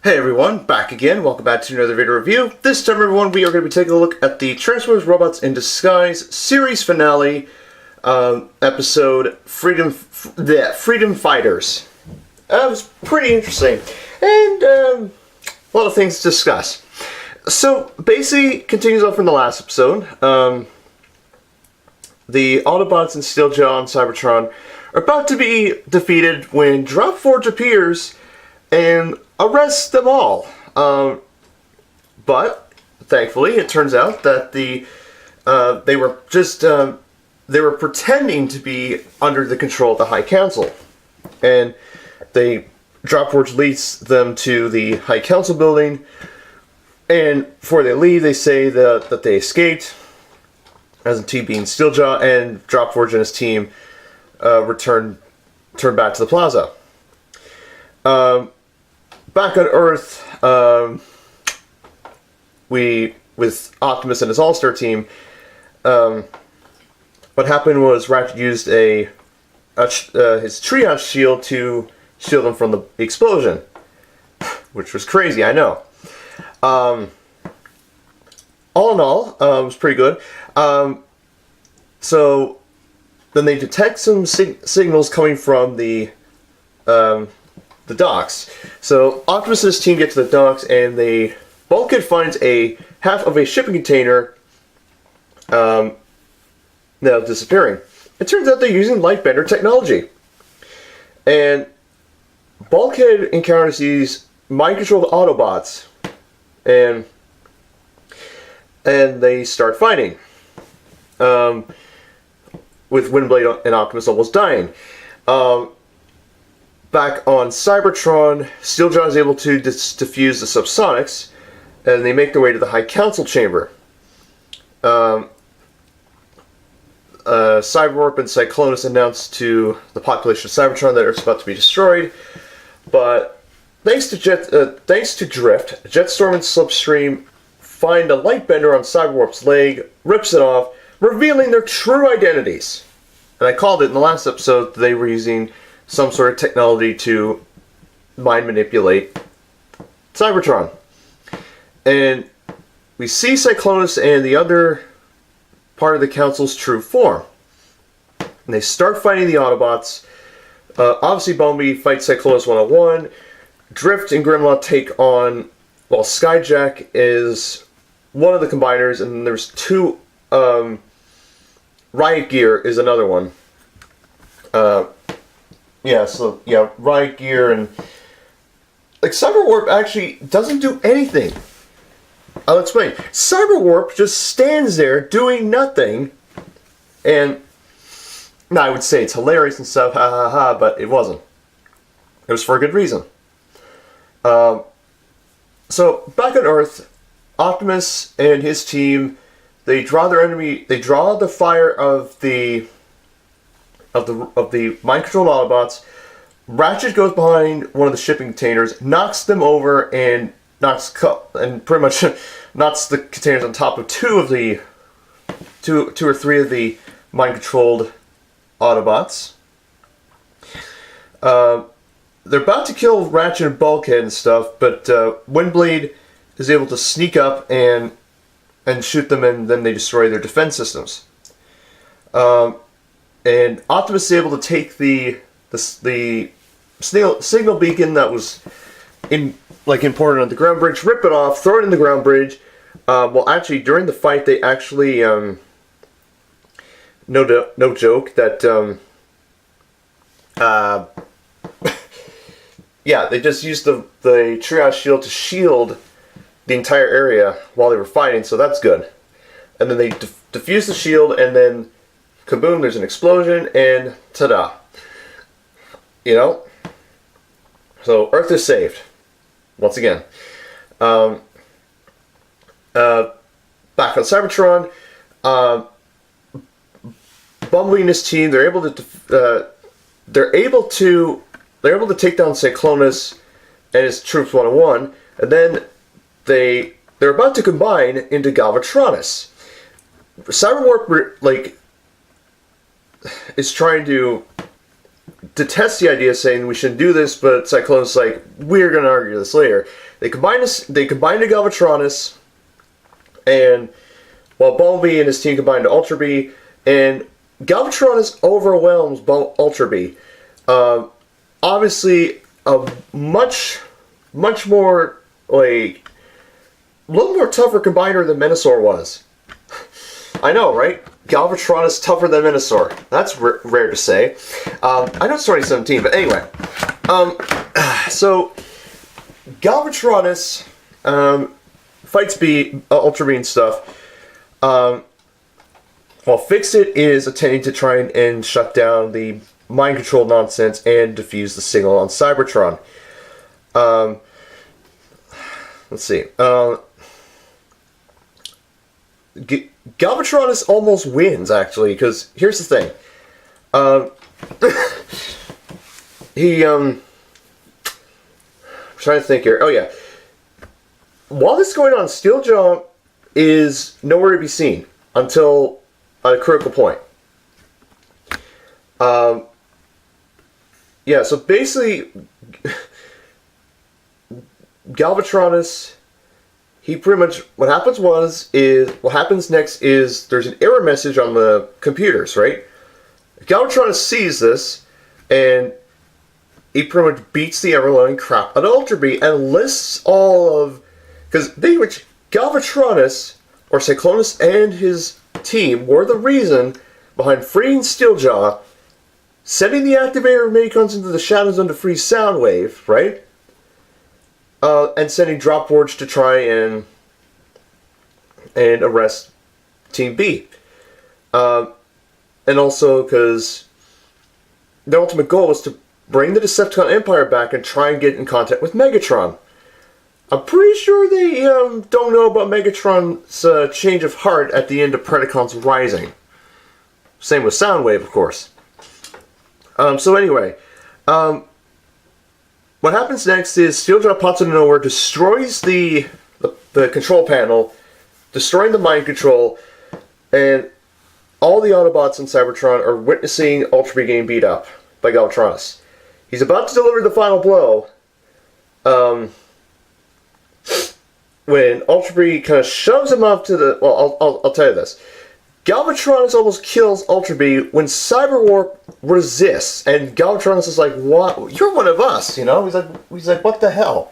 Hey everyone, back again. Welcome back to another video review. This time everyone, we are going to be taking a look at the Transformers Robots in Disguise series finale, episode Freedom Fighters. It was pretty interesting, and a lot of things to discuss. So, basically, continues on from the last episode. The Autobots and Steeljaw and Cybertron are about to be defeated when Dropforge appears and arrests them all. But thankfully, it turns out that they were pretending to be under the control of the High Council, and Dropforge leads them to the High Council building. And before they leave, they say that they escaped, as in T being Steeljaw, and Dropforge and his team turn back to the plaza. Back on Earth, with Optimus and his All-Star team, what happened was Ratchet used his triage shield to shield them from the explosion, which was crazy, I know. All in all, it was pretty good. So then they detect some signals coming from the docks. So Optimus and his team get to the docks, and Bulkhead finds half of a shipping container now disappearing. It turns out they're using Lightbender technology. And Bulkhead encounters these mind-controlled Autobots, and they start fighting, with Windblade and Optimus almost dying. Back on Cybertron, Steeljaw is able to defuse the subsonics, and they make their way to the High Council chamber. Cyberwarp and Cyclonus announce to the population of Cybertron that Earth's about to be destroyed, but thanks to Drift, Jetstorm and Slipstream find a Lightbender on Cyberwarp's leg, rips it off, revealing their true identities. And I called it in the last episode that they were using some sort of technology to mind manipulate Cybertron. And we see Cyclonus and the other part of the Council's true form. And they start fighting the Autobots. Obviously, Bumblebee fights Cyclonus one-on-one. Drift and Grimlock take on... Well, Skyjack is one of the combiners, and there's two... Riot Gear is another one. Riot Gear and... Cyberwarp actually doesn't do anything. I'll explain. Cyberwarp just stands there doing nothing, and... I would say it's hilarious and stuff, ha ha ha, but it wasn't. It was for a good reason. So, back on Earth, Optimus and his team, they draw the fire of the mind-controlled Autobots. Ratchet goes behind one of the shipping containers, knocks them over, and pretty much knocks the containers on top of two or three of the mind-controlled Autobots. They're about to kill Ratchet and Bulkhead and stuff, but Windblade is able to sneak up and shoot them, and then they destroy their defense systems. And Optimus is able to take the signal beacon that was imported on the ground bridge, rip it off, throw it in the ground bridge. Well, actually, during the fight, they actually no joke that they just used the triage shield to shield the entire area while they were fighting, so that's good. And then they defuse the shield, and then kaboom, there's an explosion, and ta-da. So Earth is saved. Once again. Back on Cybertron, Bumblebee and his team, they're able to take down Cyclonus and his troops one-on-one, and then they're about to combine into Galvatronus. Cyberwarp is trying to detest the idea, saying we shouldn't do this, but Cyclonus is like, we're going to argue this later. They combine the Galvatronus, and while Bumblebee and his team combine to Ultra Bee, and Galvatronus overwhelms Ultra Bee. Obviously, a much more, like, a little more tougher combiner than Menasor was. I know, right? Galvatronus tougher than Menasor. That's rare to say. I know it's 2017, but anyway. So, Galvatronus fights Ultra Bee and stuff. While Fix-It is attempting to try and shut down the mind control nonsense and defuse the signal on Cybertron. Let's see. Galvatronus almost wins, actually, because here's the thing. I'm trying to think here. Oh, yeah. While this is going on, Steeljaw is nowhere to be seen until a critical point. Yeah, so basically, Galvatronus, he pretty much, what happens next is there's an error message on the computers, right? Galvatronus sees this, and he pretty much beats the ever-loving crap out of Ultra Bee and lists all of, because Galvatronus, or Cyclonus and his team, were the reason behind freeing Steeljaw, sending the activator of Minicons into the Shadow Zone to free Soundwave, right? And sending Dropforge to try and arrest Team B. And also because the ultimate goal was to bring the Decepticon Empire back and try and get in contact with Megatron. I'm pretty sure they don't know about Megatron's change of heart at the end of Predacons Rising. Same with Soundwave, of course. So anyway, what happens next is Steeljaw pops out of nowhere, destroys the control panel, destroying the mind control, and all the Autobots in Cybertron are witnessing Ultra Bee getting beat up by Galvatronus. He's about to deliver the final blow, when Ultra Bee kind of shoves him up to the... Well, I'll tell you this. Galvatronus almost kills Ultra Bee when Cyberwarp resists, and Galvatronus is like, "What? You're one of us," you know? He's like, "What the hell?"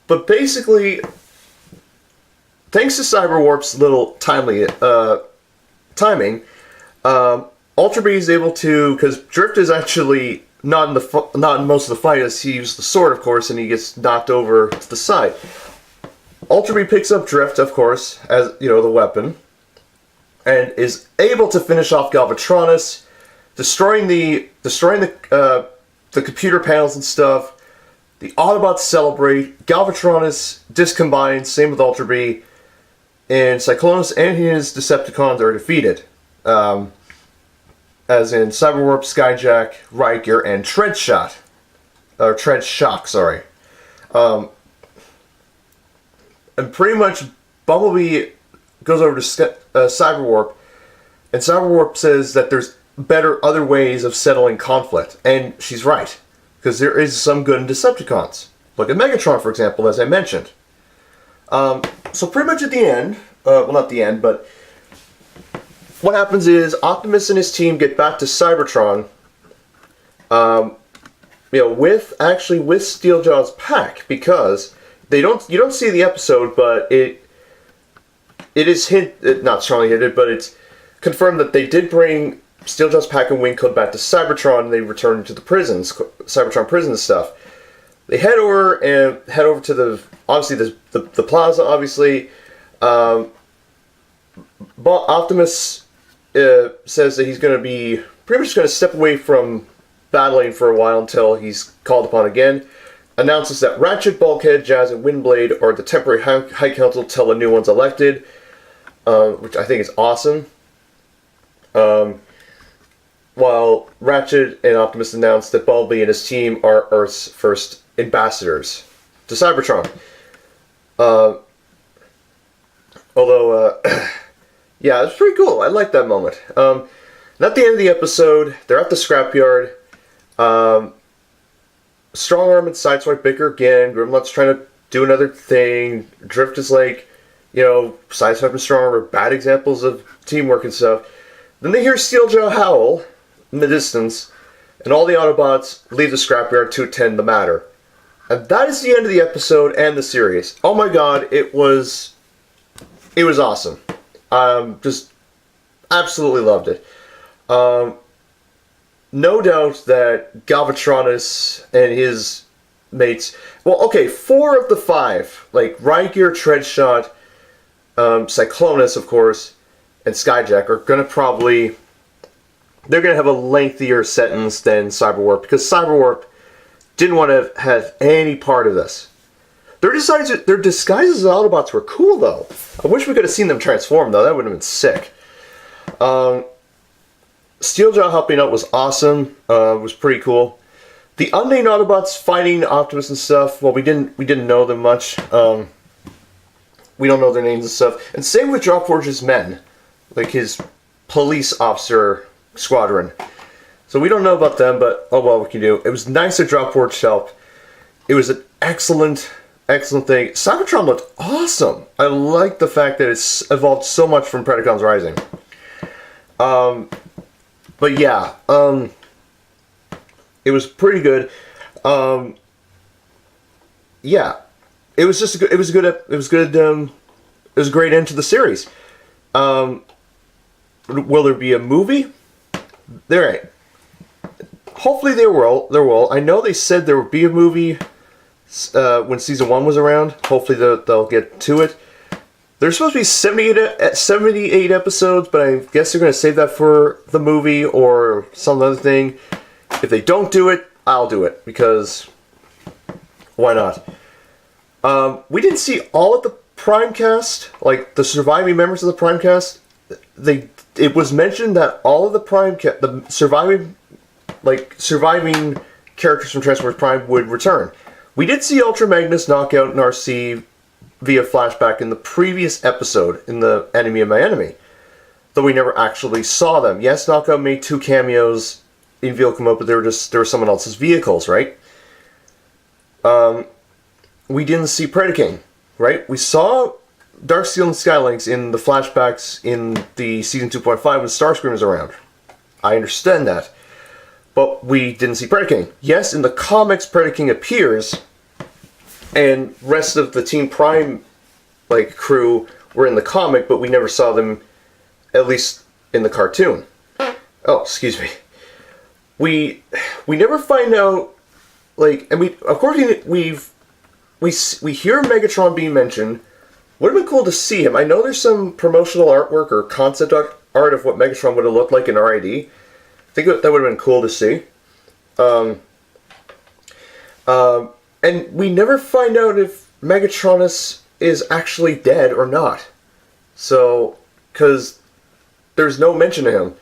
But basically, thanks to Cyberwarp's little timing, Ultra Bee is able to, because Drift is actually not in most of the fight, as he used the sword, of course, and he gets knocked over to the side. Ultra Bee picks up Drift, of course, as, you know, the weapon, and is able to finish off Galvatronus, destroying the computer panels and stuff. The Autobots celebrate. Galvatronus discombines, same with Ultra Bee, and Cyclonus and his Decepticons are defeated. As in Cyberwarp, Skyjack, Riker, and Treadshock. Or Treadshock, sorry. And pretty much Bumblebee goes over to Cyberwarp, and Cyberwarp says that there's other ways of settling conflict. And she's right, because there is some good in Decepticons. Look at Megatron, for example, as I mentioned. So pretty much at the end, well, not the end, but what happens is Optimus and his team get back to Cybertron, with Steeljaw's pack, because you don't see the episode, but it is not strongly hinted, but it's confirmed that they did bring Steeljaw's pack and Wing Code back to Cybertron, and they returned to the prisons, Cybertron prison and stuff. They head over to the plaza, obviously. But Optimus says that he's going to be pretty much going to step away from battling for a while until he's called upon again. Announces that Ratchet, Bulkhead, Jazz, and Windblade are the temporary High Council till a new one's elected, which I think is awesome. While Ratchet and Optimus announce that Bumblebee and his team are Earth's first ambassadors to Cybertron. Yeah, it's pretty cool. I like that moment. And at the end of the episode, they're at the scrapyard. Strong Arm and Sideswipe bicker again. Grimlock's trying to do another thing. Drift is like, Sideswipe and Strong Arm are bad examples of teamwork and stuff. Then they hear Steeljaw howl in the distance, and all the Autobots leave the scrapyard to attend the matter. And that is the end of the episode and the series. Oh my god, it was awesome. Just absolutely loved it. No doubt that Galvatronus and his mates... Well, okay, 4 of the 5, like Rygear, Treadshot, Cyclonus, of course, and Skyjack are going to probably... They're going to have a lengthier sentence than Cyberwarp, because Cyberwarp didn't want to have any part of this. Their disguises as Autobots were cool, though. I wish we could have seen them transform, though. That would have been sick. Steeljaw helping out was awesome. Was pretty cool. The unnamed Autobots fighting Optimus and stuff. Well, we didn't know them much. We don't know their names and stuff. And same with Dropforge's men, like his police officer squadron. So we don't know about them, but oh well, we can do. It was nice that Dropforge helped. It was an excellent thing. Cybertron looked awesome. I like the fact that it's evolved so much from Predacons Rising. But yeah, it was pretty good. Yeah, it was just it was a great end to the series. Will there be a movie? There ain't. Hopefully there will. I know they said there would be a movie when season 1 was around. Hopefully they'll get to it. There's supposed to be 78 episodes, but I guess they're going to save that for the movie or some other thing. If they don't do it, I'll do it, because why not? We didn't see all of the Prime cast, like the surviving members of the Prime cast. It was mentioned that all of the Prime the surviving characters from Transformers Prime would return. We did see Ultra Magnus knock out Narcy via flashback in the previous episode in the Enemy of My Enemy, though we never actually saw them. Yes, Knockout made 2 cameos in Vehicle Mode, but they were someone else's vehicles, right? We didn't see Predaking, right? We saw Darksteel and Skylynx in the flashbacks in the Season 2.5 when Starscream was around. I understand that. But we didn't see Predaking. Yes, in the comics, Predaking appears, and rest of the Team Prime crew were in the comic, but we never saw them, at least in the cartoon. Oh, excuse me. We never find out, and we of course we hear Megatron being mentioned. Would have been cool to see him. I know there's some promotional artwork or concept art of what Megatron would have looked like in RID. I think that would have been cool to see. And we never find out if Megatronus is actually dead or not. So, because there's no mention of him.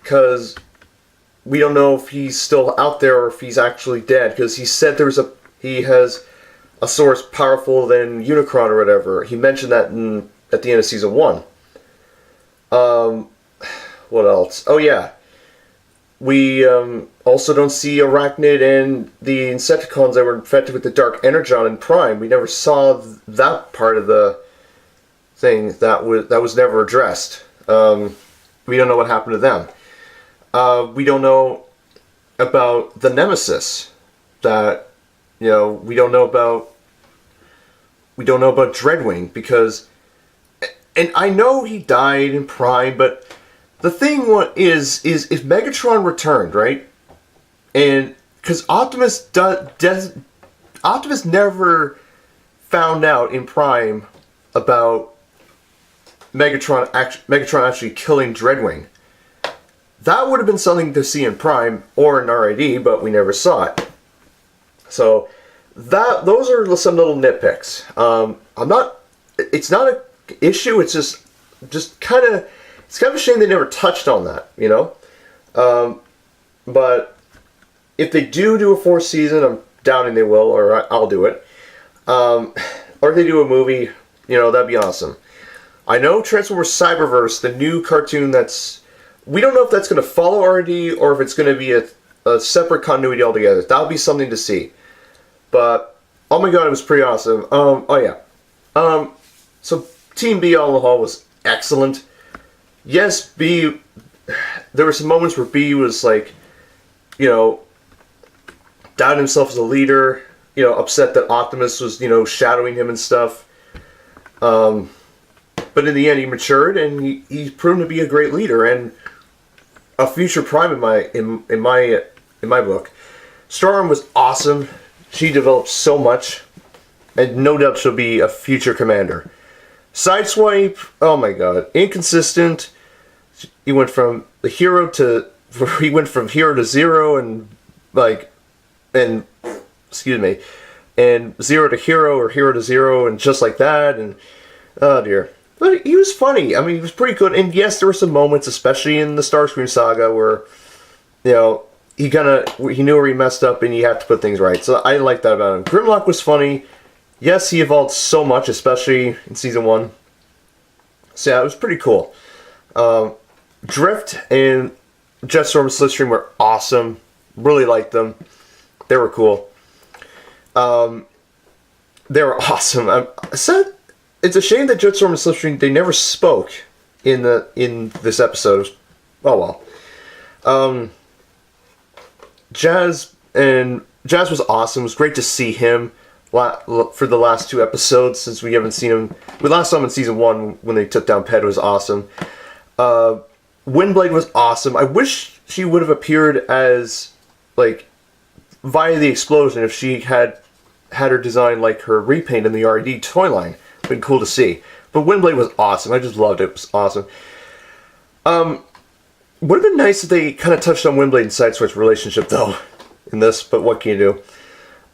Because we don't know if he's still out there or if he's actually dead. Because he said he has a source powerful than Unicron or whatever. He mentioned that at the end of Season 1. What else? Oh yeah. We also don't see Arachnid and the Insecticons that were infected with the Dark Energon in Prime. We never saw that part of the thing. That was never addressed. We don't know what happened to them. We don't know about the Nemesis. That we don't know about Dreadwing, because, and I know he died in Prime, but the thing is if Megatron returned, right? And because Optimus never found out in Prime about Megatron actually killing Dreadwing. That would have been something to see in Prime or in RID, but we never saw it. So those are some little nitpicks. It's not an issue. It's just kind of. It's kind of a shame they never touched on that, But if they do a 4th season, I'm doubting they will, or I'll do it. Or if they do a movie, that'd be awesome. I know Transformers Cyberverse, the new cartoon that's We don't know if that's going to follow RD or if it's going to be a separate continuity altogether. That'll be something to see. But, oh my god, it was pretty awesome. Oh yeah. So Team B all in all was excellent. Yes, B, there were some moments where B was like, you know, doubting himself as a leader, you know, upset that Optimus was, you know, shadowing him and stuff. But in the end, he matured and he's proven to be a great leader and a future Prime in my book. Starm was awesome. She developed so much, and no doubt she'll be a future commander. Sideswipe, oh my god, inconsistent. He went from hero to zero, and excuse me, and zero to hero or hero to zero, and just like that, and oh dear. But he was funny. I mean, he was pretty good. And yes, there were some moments, especially in the Starscream saga, where, you know, he knew where he messed up and he had to put things right. So I like that about him. Grimlock was funny. Yes, he evolved so much, especially in Season 1. So yeah, it was pretty cool. Drift and Jetstorm and Slipstream were awesome. Really liked them. They were cool. They were awesome. It's a shame that Jetstorm and Slipstream, they never spoke in this episode. Oh well. Jazz was awesome. It was great to see him for the last 2 episodes, since we haven't seen him. We last saw him in Season 1 when they took down Ped. It was awesome. Windblade was awesome. I wish she would have appeared as, like, via the explosion if she had her design like her repaint in the RD toy line. Been cool to see. But Windblade was awesome. I just loved it. It was awesome. Would have been nice if they kind of touched on Windblade and Sideswipe's relationship, though, in this, but what can you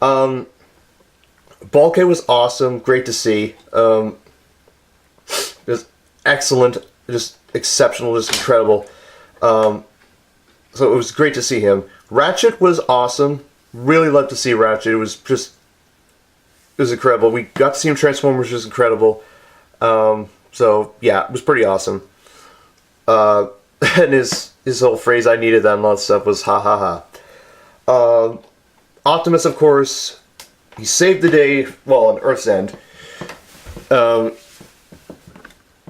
do? Bulkhead was awesome. Great to see. Just excellent. Just exceptional. Just incredible. So it was great to see him. Ratchet was awesome. Really loved to see Ratchet. It was incredible. We got to see him transform, which was incredible. So yeah, it was pretty awesome. And his whole phrase, "I needed that," and all that stuff was ha ha ha. Optimus, of course, he saved the day, well, on Earth's End. I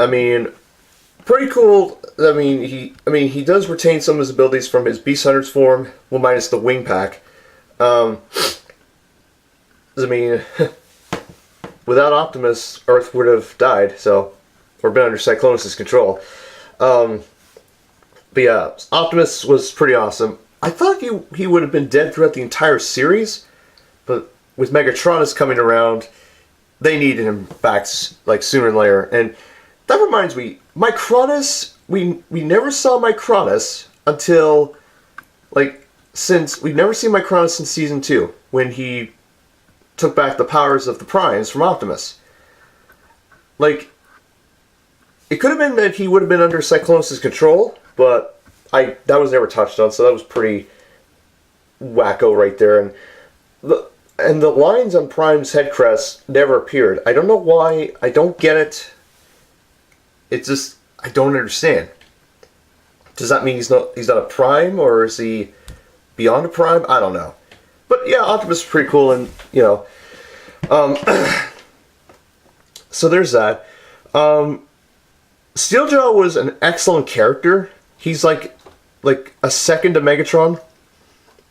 mean, pretty cool. I mean, he does retain some of his abilities from his Beast Hunter's form, well, minus the wing pack. I mean, without Optimus, Earth would have died, or been under Cyclonus' control. But yeah, Optimus was pretty awesome. I thought he would have been dead throughout the entire series, but with Megatronus coming around, they needed him back, like, sooner than later. And that reminds me, Micronus, we never saw Micronus until, like, we've never seen Micronus since Season 2, when he took back the powers of the Primes from Optimus. Like, it could have been that he would have been under Cyclonus' control, but that was never touched on, so that was pretty wacko right there. And the lines on Prime's head crest never appeared. I don't know why. I don't get it. It's just, I don't understand. Does that mean he's not a Prime, or is he beyond a Prime? I don't know. But yeah, Optimus is pretty cool, and, you know. So there's that. Steeljaw was an excellent character. He's like a second to Megatron,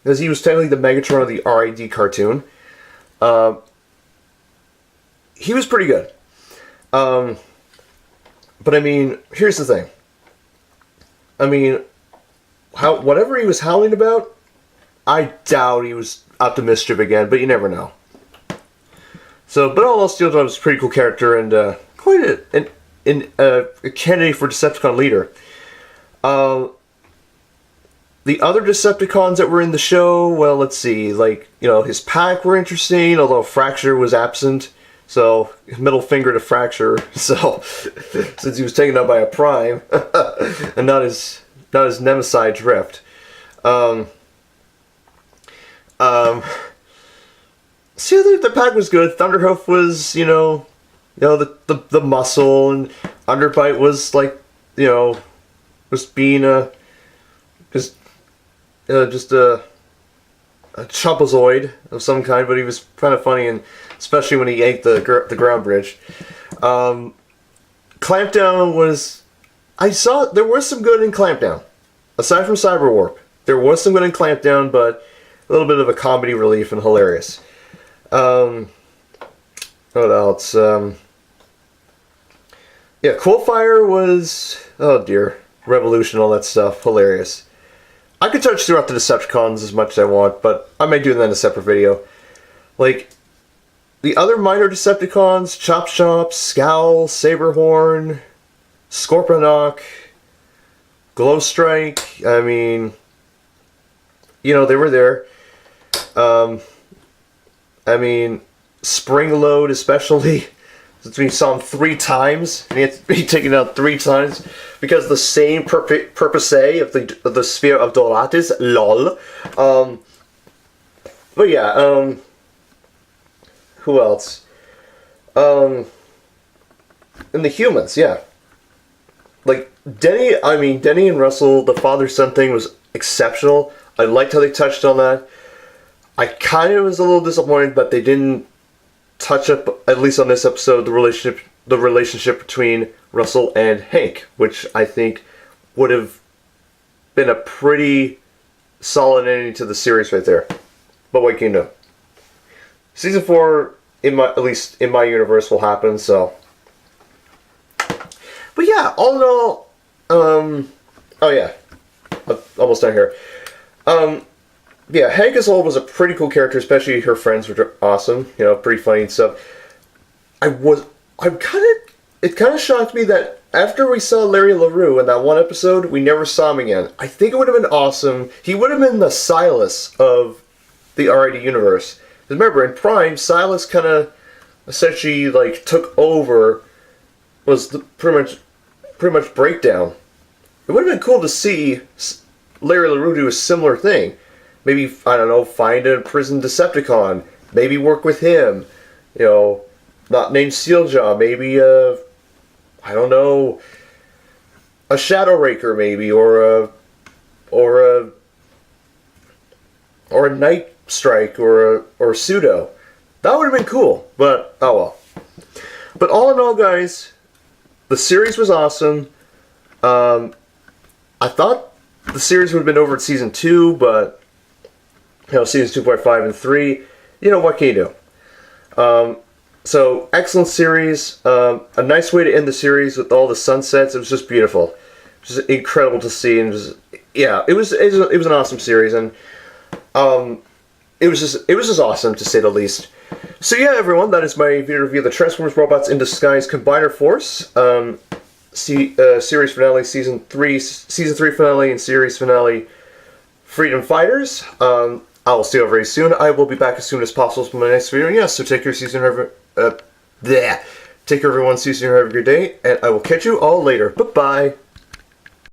because he was technically the Megatron of the RID cartoon. He was pretty good. But I mean, here's the thing. I mean, whatever he was howling about, I doubt he was up to mischief again, but you never know. So, but all else, Steeljaw was a pretty cool character, and quite a candidate for Decepticon leader. The other Decepticons that were in the show, well, let's see, like, you know, his pack were interesting, although Fracture was absent, so, middle finger to Fracture, so, since he was taken out by a Prime, and not his Nemesis Drift. See, the pack was good. Thunderhoof was, the muscle, and Underbite was, like, was being a just a Chompozoid of some kind, but he was kind of funny, and especially when he ate the ground bridge. Clampdown was... there was some good in Clampdown. Aside from Cyberwarp, there was some good in Clampdown, but a little bit of a comedy relief and hilarious. What else? Yeah, Coalfire was... oh dear. Revolution, all that stuff. Hilarious. I could touch throughout the Decepticons as much as I want, but I may do that in a separate video. Like, the other minor Decepticons, Chop Chop, Scowl, Saberhorn, Scorponok, Glowstrike, I mean, you know, they were there. I mean, Springload especially, since we saw him 3 times, and he had to be taken out 3 times, because the same purpose of the Sphere of Doratis, lol. But yeah, who else? In the humans, yeah. Like, Denny and Russell, the father-son thing was exceptional. I liked how they touched on that. I kind of was a little disappointed that they didn't touch up, at least on this episode, the relationship between Russell and Hank, which I think would have been a pretty solid ending to the series right there. But what can you do? Season 4, at least in my universe, will happen, so... But yeah, all in all, oh yeah, I'm almost done here. Yeah, Hank as whole was a pretty cool character, especially her friends, which are awesome, you know, pretty funny and stuff. It kind of shocked me that after we saw Larry LaRue in that one episode, we never saw him again. I think it would have been awesome. He would have been the Silas of the RID universe. Because remember, in Prime, Silas kind of essentially, like, took over, was pretty much Breakdown. It would have been cool to see Larry LaRue do a similar thing. Maybe, I don't know, find a prison Decepticon. Maybe work with him. You know, not named Steeljaw. Maybe, I don't know, a Shadow Raker maybe, or a Night Strike, or Pseudo. That would have been cool, but oh well. But all in all, guys, the series was awesome. I thought the series would have been over at Season 2, but, you know, Seasons 2.5 and 3, you know, what can you do? So, excellent series. A nice way to end the series with all the sunsets. It was just beautiful. Just incredible to see. And just, yeah, it was an awesome series. And it was just awesome, to say the least. So yeah, everyone, that is my video review of the Transformers Robots in Disguise Combiner Force. Series finale, Season 3 finale, and series finale, Freedom Fighters. I will see you very soon. I will be back as soon as possible for my next video. Yes, so take care, take care, everyone. See you soon. Have a good day, and I will catch you all later. Bye-bye.